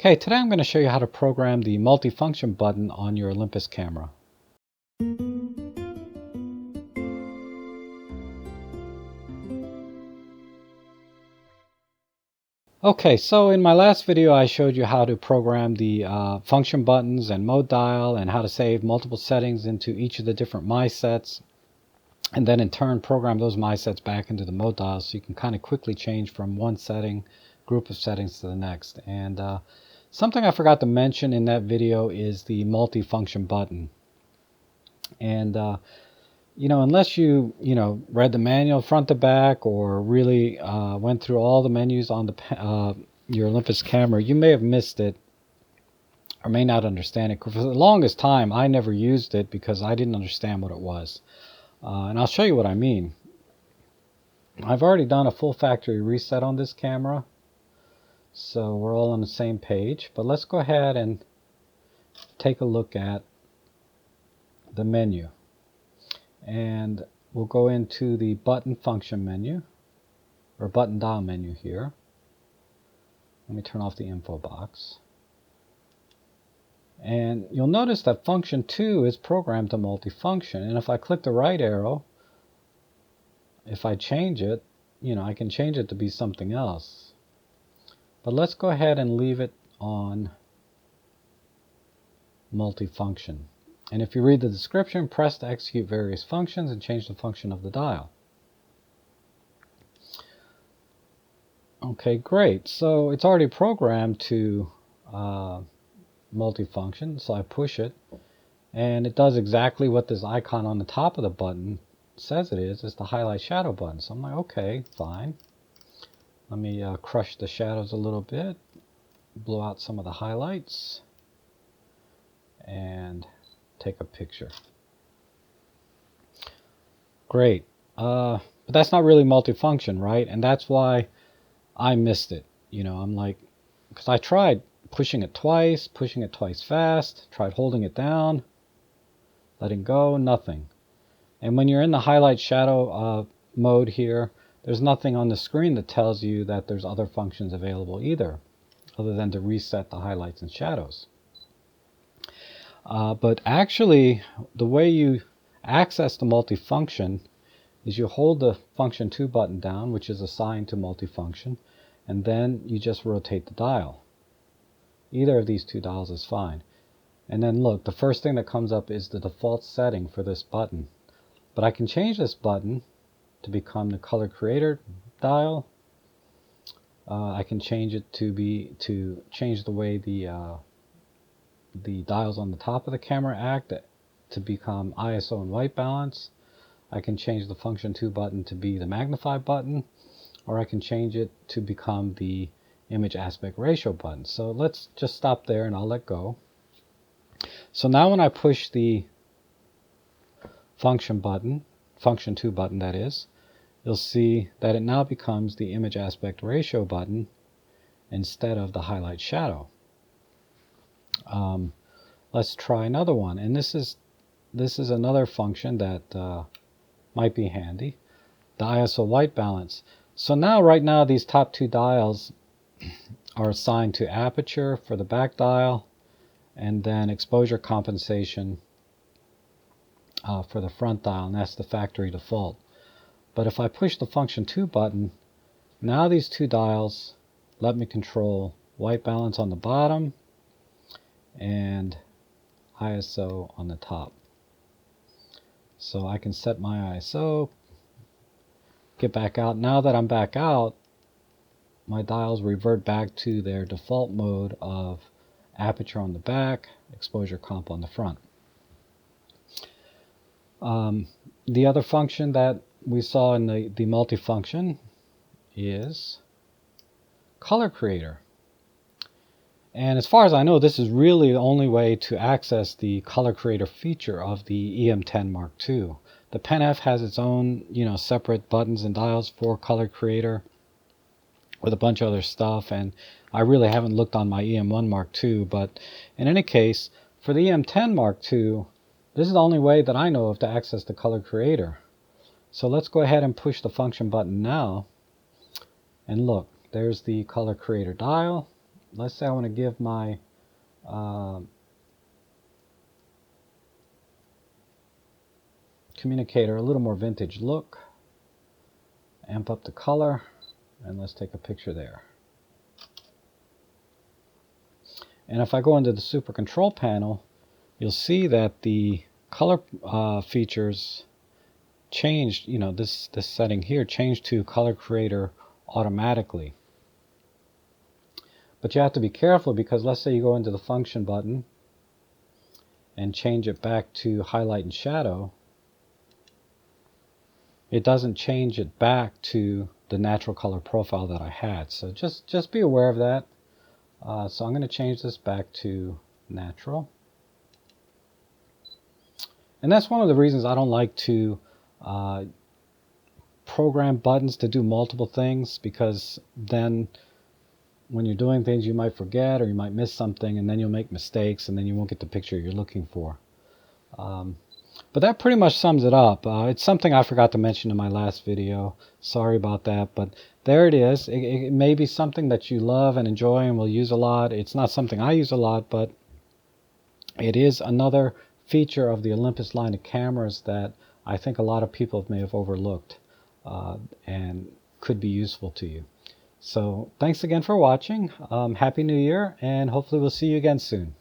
Okay, today I'm going to show you how to program the multifunction button on your Olympus camera. Okay, so in my last video I showed you how to program the function buttons and mode dial and how to save multiple settings into each of the different my sets, and then in turn program those my sets back into the mode dial so you can kind of quickly change from one group of settings to the next. And something I forgot to mention in that video is the multifunction button. And unless you read the manual front to back or really went through all the menus on your Olympus camera, you may have missed it or may not understand it. For the longest time, I never used it because I didn't understand what it was. And I'll show you what I mean. I've already done a full factory reset on this camera, so we're all on the same page. But let's go ahead and take a look at the menu. And we'll go into the button function menu, or button dial menu here. Let me turn off the info box. And you'll notice that function 2 is programmed to multifunction. And if I click the right arrow, if I change it, I can change it to be something else. But let's go ahead and leave it on multifunction. And if you read the description, press to execute various functions and change the function of the dial. Okay, great. So it's already programmed to multifunction, so I push it, and it does exactly what this icon on the top of the button says it is. It's the highlight shadow button. So I'm like, okay, fine. Let me crush the shadows a little bit, blow out some of the highlights, and take a picture. Great. But that's not really multifunction, right? And that's why I missed it. I'm like, because I tried pushing it twice fast, tried holding it down, letting go, nothing. And when you're in the highlight shadow mode here, there's nothing on the screen that tells you that there's other functions available either, other than to reset the highlights and shadows. But actually, the way you access the multifunction is you hold the function 2 button down, which is assigned to multifunction, and then you just rotate the dial. Either of these two dials is fine. And then look, the first thing that comes up is the default setting for this button. But I can change this button to become the color creator dial. I can change it to change the way the dials on the top of the camera act to become ISO and white balance. I can change the function 2 button to be the magnify button, or I can change it to become the image aspect ratio button. So let's just stop there and I'll let go. So now when I push the function 2 button that is, you'll see that it now becomes the image aspect ratio button instead of the highlight shadow. Let's try another one, and this is another function that might be handy, the ISO white balance. So now right now these top two dials are assigned to aperture for the back dial, and then exposure compensation for the front dial, and that's the factory default. But if I push the function 2 button, now these two dials let me control white balance on the bottom and ISO on the top. So I can set my ISO, get back out. Now that I'm back out, my dials revert back to their default mode of aperture on the back, exposure comp on the front. The other function that we saw in the multifunction is color creator. And as far as I know, this is really the only way to access the color creator feature of the EM10 Mark II. The Pen F has its own, separate buttons and dials for color creator with a bunch of other stuff, and I really haven't looked on my EM1 Mark II, but in any case, for the EM10 Mark II, this is the only way that I know of to access the color creator. So let's go ahead and push the function button now, and look, there's the color creator dial. let's say I want to give my communicator a little more vintage look. Amp up the color, and let's take a picture there. And if I go into the Super Control panel, you'll see that the color features changed. You know, this setting here changed to Color Creator automatically. But you have to be careful, because let's say you go into the Function button and change it back to Highlight and Shadow. It doesn't change it back to the natural color profile that I had. So just be aware of that. So I'm going to change this back to natural. And that's one of the reasons I don't like to program buttons to do multiple things, because then when you're doing things you might forget, or you might miss something, and then you'll make mistakes, and then you won't get the picture you're looking for. But that pretty much sums it up. It's something I forgot to mention in my last video. Sorry about that, but there it is. It may be something that you love and enjoy and will use a lot. It's not something I use a lot, but it is another feature of the Olympus line of cameras that I think a lot of people may have overlooked and could be useful to you. So thanks again for watching. Happy New Year, and hopefully we'll see you again soon.